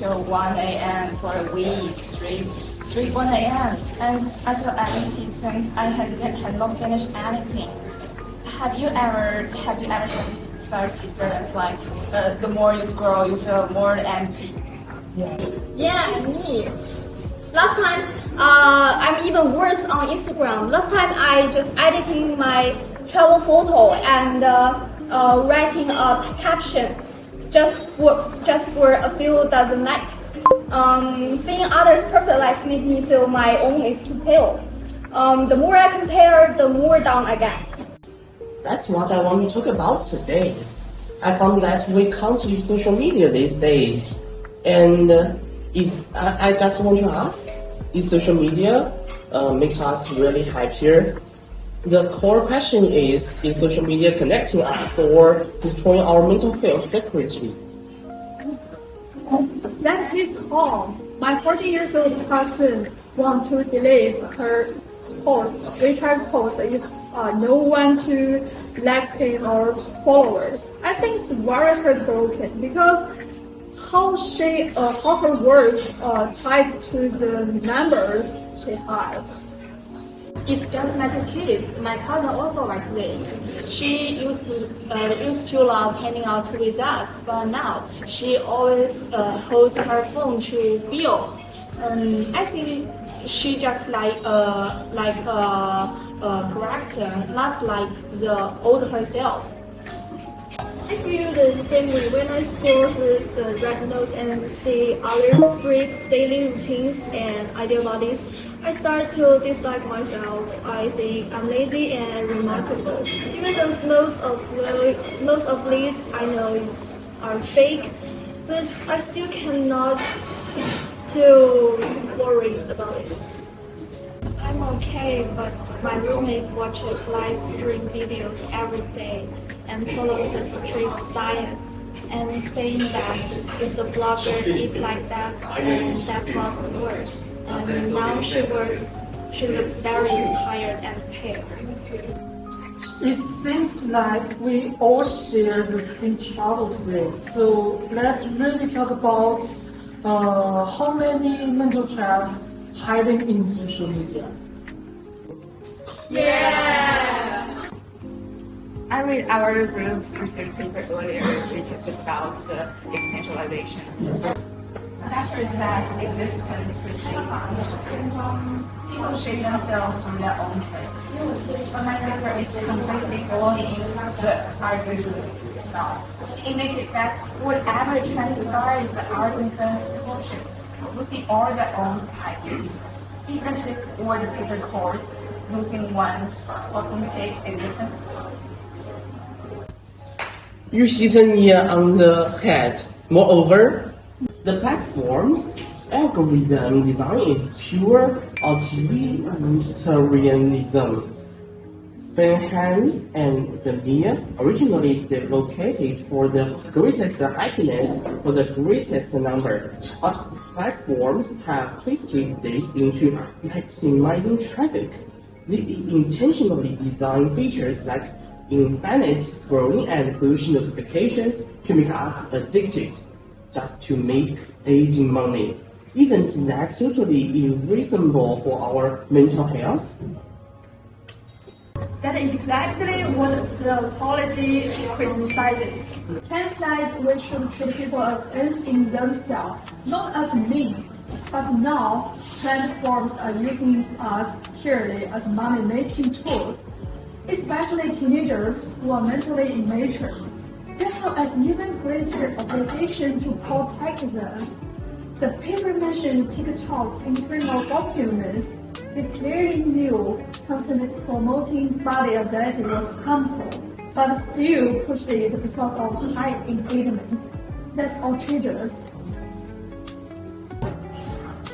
till 1 a.m. for a week, 1 a.m. And I feel empty since I had not finished anything. Have you ever had such experience like the more you scroll, you feel more empty? Yeah, me. Last time, I'm even worse on Instagram. Last time I just editing my travel photo and writing a caption just for a few dozen likes. Seeing others' perfect life made me feel my own is too pale. The more I compare, the more down I get. That's what I want to talk about today. I found that we can't use social media these days. And I just want to ask, is social media make us really happier? The core question is social media connecting us or destroying our mental health secretly? That hits home. My 40-year-old cousin wants to delete her post, WeChat post, if no one to like him or followers. I think it's very heartbroken because how her words tied to the numbers she has. It's just like a kid. My cousin also like this. She used to love hanging out with us, but now she always holds her phone to feel. I think she just like a character, not like the old herself. I feel the same way when I scroll through the red notes and see others' great daily routines and ideal bodies. I start to dislike myself. I think I'm lazy and remarkable. Even though most of these I know are fake, but I still cannot to worry about it. I'm okay, but my roommate watches live stream videos every day and follows a strict diet and saying that if the blogger eat like that, then that was the worst. And now she looks very tired and pale. It seems like we all share the same trouble today. So let's really talk about how many mental traps hiding in social media. Yeah! I read our group's research paper earlier, which is about the existentialization. Sasha said existence precedes people shape themselves from their own choices. But my sister is completely going the argument now. She indicated that whatever transpires the argument emotions, losing all their own ideas. Even this or the paper course, losing one's authentic existence. You hit a nail on the head. Moreover, the platform's algorithm design is pure utilitarianism. Benham and Dania originally advocated for the greatest happiness for the greatest number, but platforms have twisted this into maximizing traffic. They intentionally design features like infinite scrolling and push notifications to make us addicted, just to make aging money. Isn't that totally unreasonable for our mental health? That is exactly what the ontology criticizes. Kant said we should treat people as ends in themselves, not as means. But now, platforms are using us purely as money-making tools, especially teenagers who are mentally immature. They have an even greater obligation to protect them. The paper mentioned TikTok's internal documents. They clearly knew content promoting body anxiety was harmful, but still pushed it because of high engagement. That's outrageous.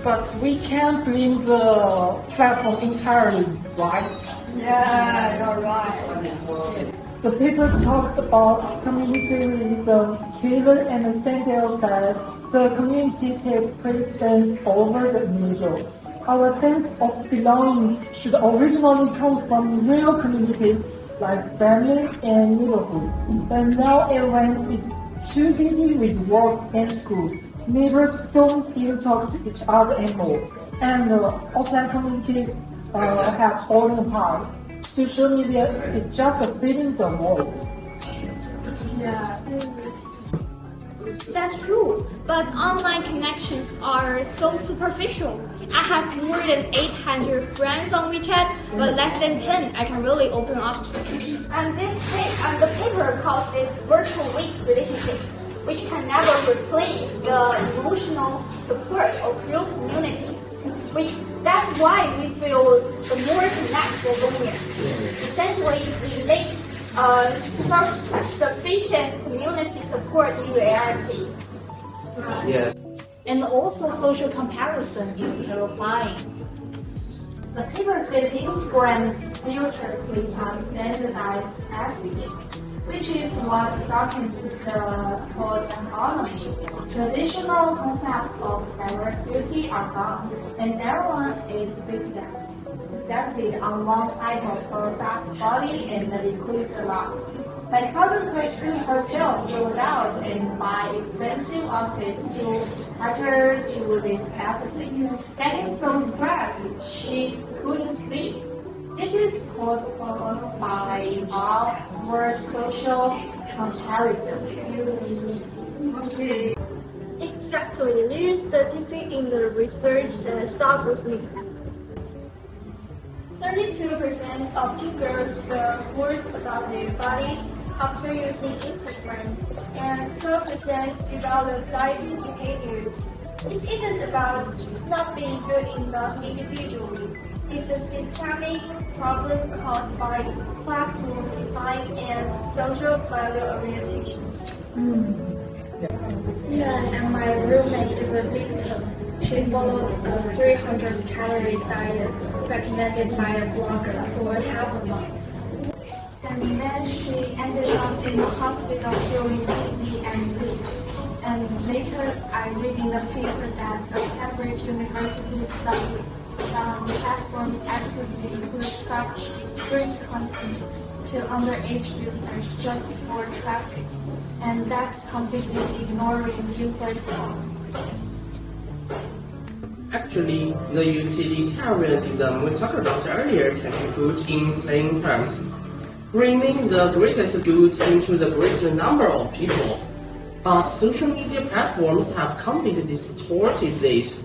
But we can't blame the platform entirely, right? Yeah, you're right. The paper talked about communitarianism. Taylor and Sandel said the community takes precedence over the individual. Our sense of belonging should originally come from real communities like family and neighborhood. But now everyone is too busy with work and school. Neighbors don't even talk to each other anymore, and offline communities have fallen apart. Social media is just feeding the wall. Yeah. That's true, but online connections are so superficial. I have more than 800 friends on WeChat, but less than 10 I can really open up to. And the paper calls this virtual weak relationships, which can never replace the emotional support of real communities. That's why we feel the more connected, the lonelier. Essentially, we lack sufficient community support in reality. Yeah. And also social comparison is terrifying. The paper said Instagram's future creates a standardized aesthetic, which is what darkened the code economy. Traditional concepts of diverse beauty are gone, and everyone is fixated on one type of perfect body and the liquid life. My cousin Christine herself rolled out and buy expensive outfits to cater to this aesthetic, getting so stressed she couldn't sleep. This is caused by outward social comparison. Exactly. There's statistic in the research that stuck with me. 32% of teen girls feel worse about their bodies after using Instagram, and 12% develop dieting behaviors. This isn't about not being good enough individually. It's a systemic problem caused by classroom design and social value orientations. Yeah, and my roommate is a victim. She followed a 300-calorie diet recommended by a blogger for half a month. And then she ended up in the hospital feeling dizzy and weak. And later, I read in the paper that a Cambridge University study platforms actively include such extreme content to underage users just for traffic, and that's completely ignoring user thoughts. Actually, the utilitarianism we talked about earlier can be put in plain terms, bringing the greatest good into the greater number of people. But social media platforms have completely distorted this.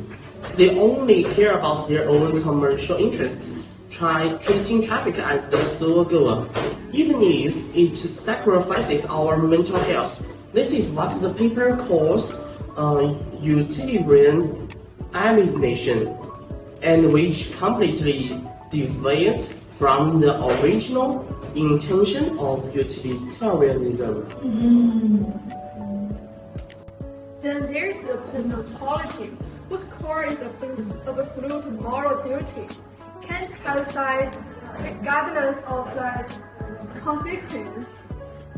They only care about their own commercial interests, treating traffic as the sole goal, even if it sacrifices our mental health. This is what the paper calls utilitarian alienation, and which completely deviates from the original intention of utilitarianism. Then there's the ontology, whose core is absolute moral duty. Can't decide regardless of the consequence.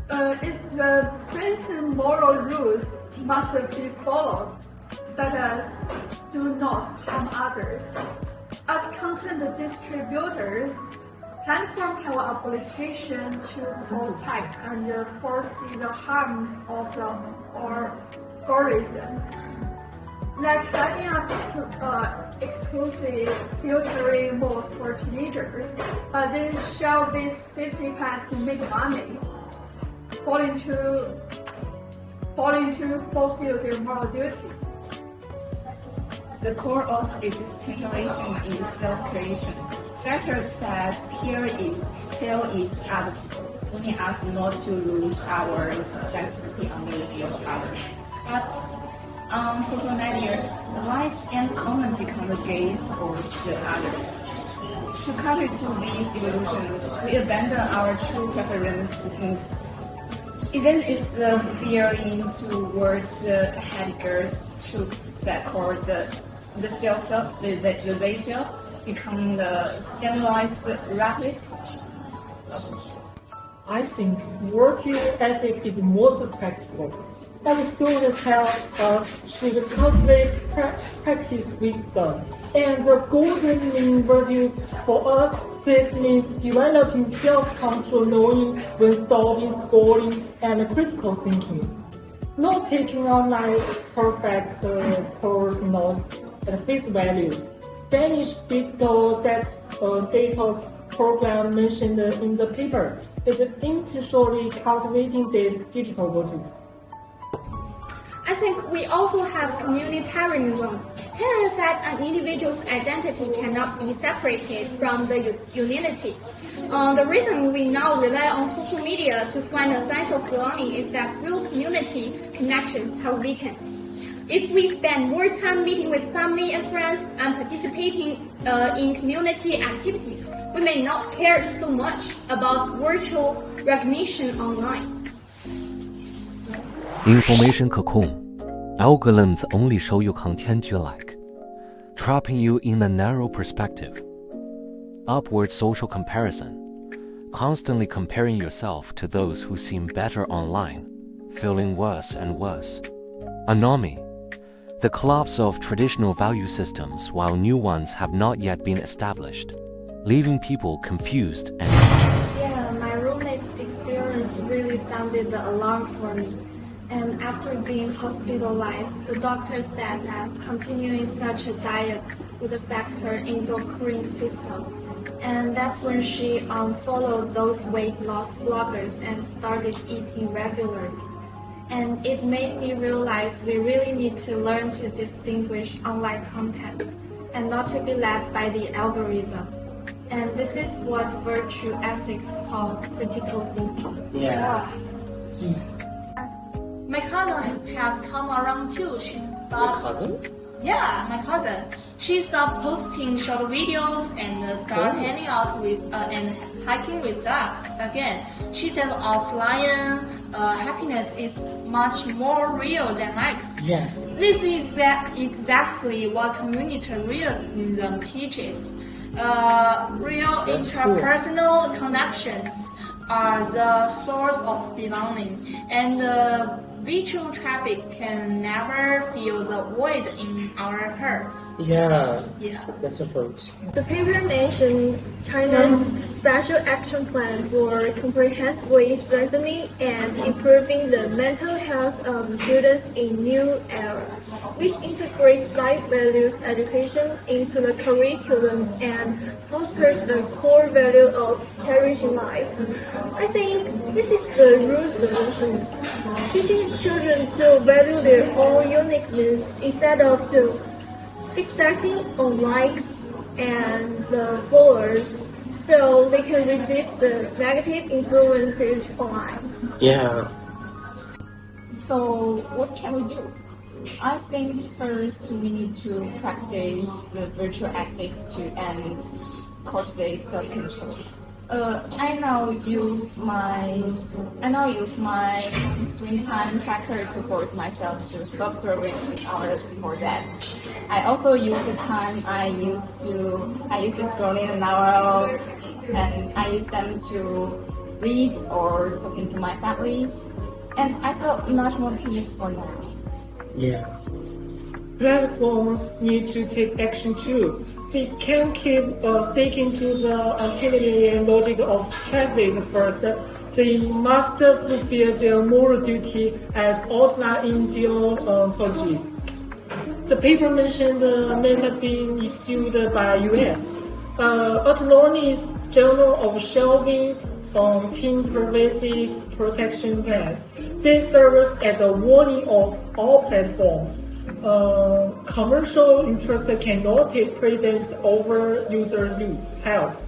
It's the certain moral rules must be followed, such as do not harm others. As content distributors, platforms have an obligation to protect and foresee the harms of the algorithms, like setting up exclusive filtering modes for teenagers, then shall these safety plans to make money, failing to fulfill their moral duty. The core of existentialism is self-creation. Sartre said, here is other people, warning us not to lose our subjectivity on the view of others. But on social media, the likes and comments become the gaze or the others. To cater to these illusions, we abandon our true preferences. Even if the veering towards the Heidegger's truth that called the self, the they self, become the standardized reckless. I think virtue ethic is most practical. Every student tells us should cultivate practice wisdom, and the golden mean virtues for us this means developing self-control, knowing when stopping, scoring, and critical thinking. not taking online perfect personal at face value. Spanish digital detox program mentioned in the paper is intentionally cultivating these digital virtues. I think we also have communitarianism, telling that an individual's identity cannot be separated from the unity. The reason we now rely on social media to find a sense of belonging is that real community connections have weakened. If we spend more time meeting with family and friends and participating in community activities, we may not care so much about virtual recognition online. Information 可控. Algorithms only show you content you like, trapping you in a narrow perspective. Upward social comparison, constantly comparing yourself to those who seem better online, feeling worse and worse. Anomie, the collapse of traditional value systems while new ones have not yet been established, leaving people confused and anxious. Yeah, my roommate's experience really sounded the alarm for me. And after being hospitalized, the doctor said that continuing such a diet would affect her endocrine system. And that's when she unfollowed those weight loss bloggers and started eating regularly. And it made me realize we really need to learn to distinguish online content and not to be led by the algorithm. And this is what virtue ethics call critical thinking. Yeah. My cousin has come around too. She stopped. Cousin? Yeah, my cousin. She stopped posting short videos and started hanging out with and hiking with us again. She said offline happiness is much more real than likes. Yes. This is exactly what communitarianism teaches. Real interpersonal connections are the source of belonging, and virtual traffic can never fill the void in our hearts. Yeah. Yeah. That's a point. The paper mentioned China's special action plan for comprehensively strengthening and improving the mental health of students in new era, which integrates life values education into the curriculum and fosters the core value of cherishing life. I think this is the real solution. Teaching children to value their own uniqueness instead of to fixating on likes and followers, so they can resist the negative influences online. Yeah. So what can we do? I think first we need to practice the virtual ethics and cultivate self-control. I now use my screen time tracker to force myself to stop scrolling hours before that. I also use the time I used to scrolling an hour, and I use them to read or talking to my families, and I felt much more peaceful now. Yeah. Platforms need to take action too. They can't keep sticking to the activity logic of traffic first. They must fulfill their moral duty as outlined in deontology. The paper mentioned the method being issued by US. Attorney's Journal of Shelving on Teen Privacy Protection Plans. This serves as a warning of all platforms. Commercial interest cannot take precedence over user health.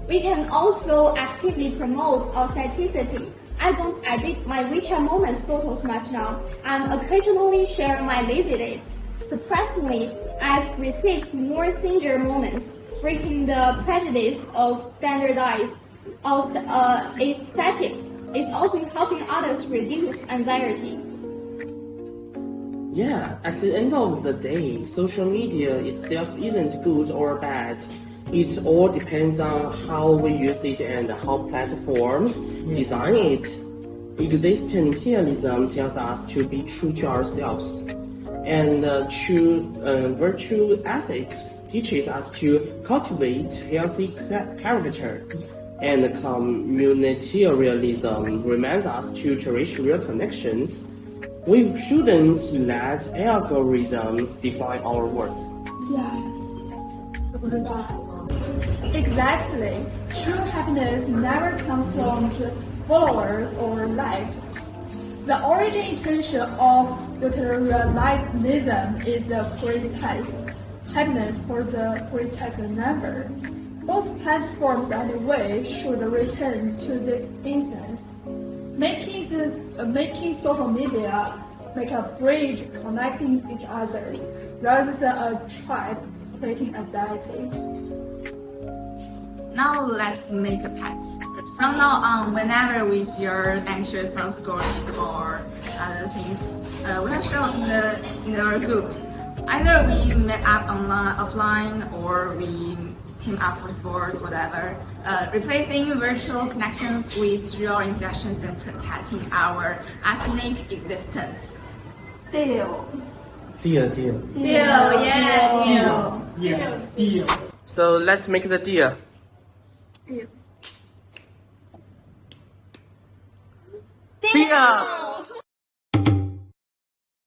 We can also actively promote authenticity. I don't edit my WeChat Moments photos much now, and occasionally share my lazy days. Surprisingly, I've received more sincere moments, breaking the prejudice of standardized aesthetics. It's also helping others reduce anxiety. Yeah, at the end of the day, social media itself isn't good or bad. It all depends on how we use it and how platforms design it. Existentialism tells us to be true to ourselves, and virtue ethics teaches us to cultivate healthy character. And communitarianism reminds us to cherish real connections. We shouldn't let algorithms define our worth. Yes. Exactly. True happiness never comes from followers or likes. The origin intention of utilitarianism is the prioritize happiness for the prioritized number. Both platforms and the way should return to this essence, making social media make a bridge connecting each other rather than a trap creating anxiety. Now let's make a pact. From now on, whenever we feel anxious from schooling or other things, we have shown in our group. Either we met up offline, or we team up for sports, whatever. Replacing virtual connections with real interactions and protecting our ethnic existence. Deal. Deal. Deal, yeah. Yeah, deal. So let's make the deal. Deal. Deal!